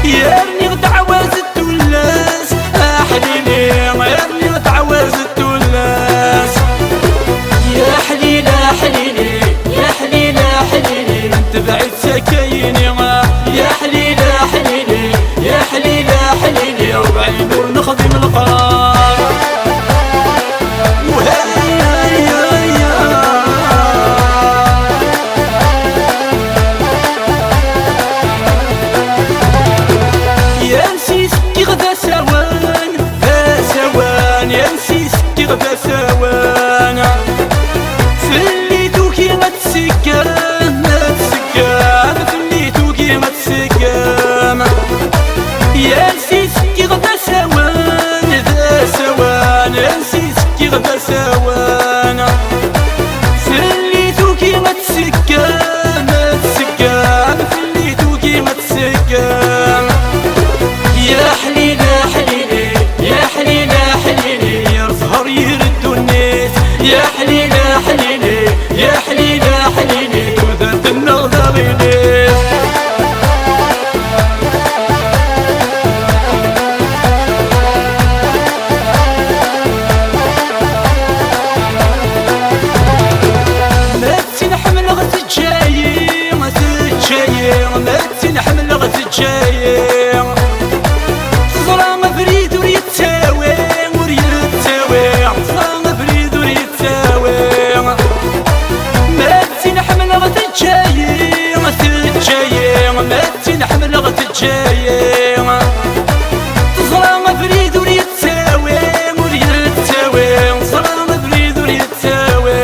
يرني تعوز التولاس حليلي، يرني تعوز التولاس. يا حليلة حليلي يا حليلة حليلي انت بعيد سكيني، يا حليلة حليلي يا حليلة حليلي وبعيد ونخدم القرار. يا نسيسكي غدا سوان سوان، يا نسيسكي غدا سوان، فليتوكي ما تسكان ما تسكان، فليتوكي ما تسكان. يا نسيسكي غدا سوان ذا سوان، يا نسيسكي غدا سوان، فليتوكي ما تسكان ما تسكان، فليتوكي ما تسكان. يا حليلة حليلي يا حليلة حليلي يا الزهر يردو الناس، يا حليلة حليلي يا حليلة حليلي وذات النغدة غيلي. ما تنحمل غتجايي ما تتجايي، ما تنحمل غتجايي، ظلام فريد وريتساوي وريتساوي، ظلام فريد وريتساوي. ما تنحمل غتجايي ما تتجايي، ما تنحمل غتجايي، ظلام فريد وريتساوي وريتساوي، ظلام فريد وريتساوي.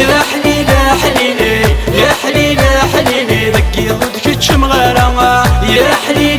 يا حليلة حليلي يا حليلة حليلي ذكي ضدك تشمغارة، يا حليلة